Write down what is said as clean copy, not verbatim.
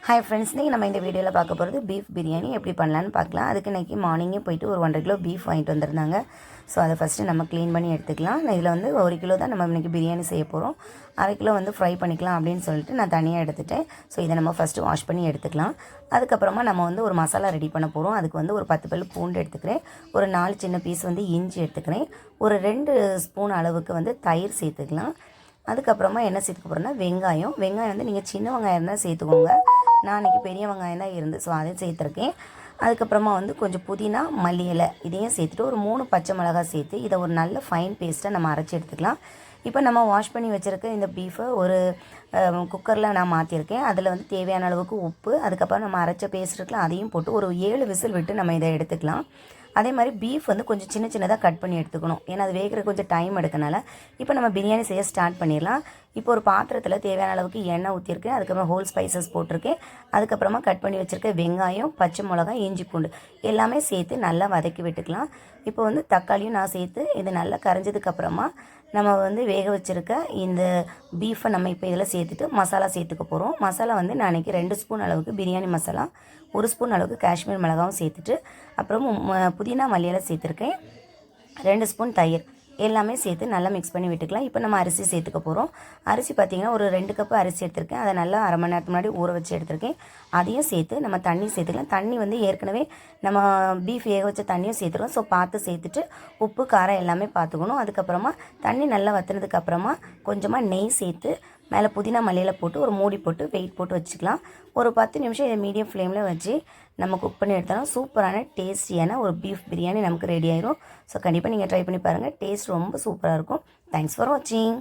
Hi friends, இன்றைக்கி நம்ம இந்த வீடியோவில் பார்க்க போகிறது பீஃப் பிரியாணி எப்படி பண்ணலான்னு பார்க்கலாம். அதுக்கு இன்றைக்கி மார்னிங்கே போய்ட்டு ஒரு 1.5 கிலோ பீஃப் வாங்கிட்டு வந்திருந்தாங்க. ஸோ அதை ஃபஸ்ட்டு நம்ம க்ளீன் பண்ணி எடுத்துக்கலாம். இதில் வந்து 1 கிலோ தான் நம்ம இன்றைக்கி பிரியாணி செய்ய போகிறோம். 1/2 கிலோ வந்து ஃப்ரை பண்ணிக்கலாம் அப்படின்னு சொல்லிட்டு நான் தனியாக எடுத்துட்டேன். ஸோ இதை நம்ம ஃபஸ்ட்டு வாஷ் பண்ணி எடுத்துக்கலாம். அதுக்கப்புறமா நம்ம வந்து ஒரு மசாலா ரெடி பண்ண போகிறோம். அதுக்கு வந்து ஒரு 10 பல் பூண்டு எடுத்துக்கிறேன், ஒரு 4 சின்ன பீஸ் வந்து இஞ்சி எடுத்துக்கிறேன், ஒரு 2 ஸ்பூன் அளவுக்கு வந்து தயிர் சேர்த்துக்கலாம். அதுக்கப்புறமா என்ன சேர்த்துக்க போகிறோன்னா வெங்காயம் வந்து நீங்கள் சின்ன வெங்காயம் இருந்தால் சேர்த்துக்கோங்க. நான் இன்றைக்கி பெரிய வெங்காயம் தான் இருந்து ஸோ அதையும் சேர்த்துருக்கேன். அதுக்கப்புறமா வந்து கொஞ்சம் புதினா, மல்லி இலை இதையும் சேர்த்துட்டு ஒரு 3 பச்சை மிளகாய் சேர்த்து இதை ஒரு நல்ல ஃபைன் பேஸ்ட்டாக நம்ம அரைச்சி எடுத்துக்கலாம். இப்போ நம்ம வாஷ் பண்ணி வச்சுருக்க இந்த பீஃபை ஒரு குக்கரில் நான் மாற்றிருக்கேன். அதில் வந்து தேவையான அளவுக்கு உப்பு, அதுக்கப்புறம் நம்ம அரைச்ச பேஸ்ட் இருக்கலாம் அதையும் போட்டு ஒரு 7 விசில் விட்டு நம்ம இதை எடுத்துக்கலாம். அதே மாதிரி பீஃப் வந்து கொஞ்சம் சின்ன சின்னதாக கட் பண்ணி எடுத்துக்கணும், ஏன்னா அது வேகிற கொஞ்சம் டைம் எடுக்கனால. இப்போ நம்ம பிரியாணி செய்ய ஸ்டார்ட் பண்ணிடலாம். இப்போ ஒரு பாத்திரத்தில் தேவையான அளவுக்கு எண்ணெய் ஊற்றிருக்கேன், அதுக்கப்புறம் ஹோல் ஸ்பைசஸ் போட்டிருக்கேன், அதுக்கப்புறமா கட் பண்ணி வச்சுருக்க வெங்காயம், பச்சை மிளகாய், இஞ்சி பூண்டு எல்லாமே சேர்த்து நல்லா வதக்கி விட்டுக்கலாம். இப்போ வந்து தக்காளியும் நான் சேர்த்து இது நல்லா கரைஞ்சதுக்கப்புறமா நம்ம வந்து வேக வச்சுருக்க இந்த பீஃபை நம்ம இப்போ இதில் சேர்த்துட்டு மசாலா சேர்த்துக்க போகிறோம். மசாலா வந்து நான் அன்றைக்கி 2 ஸ்பூன் அளவுக்கு பிரியாணி மசாலா, 1 ஸ்பூன் அளவுக்கு காஷ்மீர் மிளகாவும் சேர்த்துட்டு அப்புறம் புதினா மல்லியெல்லாம் சேர்த்துருக்கேன், 2 ஸ்பூன் தயிர் எல்லாமே சேர்த்து நல்லா மிக்ஸ் பண்ணி விட்டுக்கலாம். இப்போ நம்ம அரிசி சேர்த்துக்க போகிறோம். அரிசி பார்த்திங்கன்னா ஒரு 2 கப்பு அரிசி எடுத்திருக்கேன். அதை நல்லா அரை மணி நேரத்துக்கு முன்னாடி ஊற வச்சு எடுத்திருக்கேன். அதையும் சேர்த்து நம்ம தண்ணி சேர்த்துக்கலாம். தண்ணி வந்து ஏற்கனவே நம்ம பீஃப் வேக வச்ச தண்ணியும் சேர்த்துருவோம். ஸோ பார்த்து சேர்த்துட்டு உப்பு காரம் எல்லாமே பார்த்துக்கணும். அதுக்கப்புறமா தண்ணி நல்லா வற்றினதுக்கப்புறமா கொஞ்சமாக நெய் சேர்த்து மேலே புதினா மல்லியில் போட்டு ஒரு மூடி போட்டு வெயிட் போட்டு வச்சுக்கலாம். ஒரு 10 நிமிஷம் இதை மீடியம் ஃப்ளேமில் வச்சு நம்ம குக் பண்ணி எடுத்தோம்னா சூப்பரான டேஸ்டியான ஒரு பீஃப் பிரியாணி நமக்கு ரெடி ஆயிரும். ஸோ கண்டிப்பாக நீங்கள் ட்ரை பண்ணி பாருங்கள், டேஸ்ட் ரொம்ப சூப்பராக இருக்கும். தேங்க்ஸ் ஃபார் வாட்சிங்.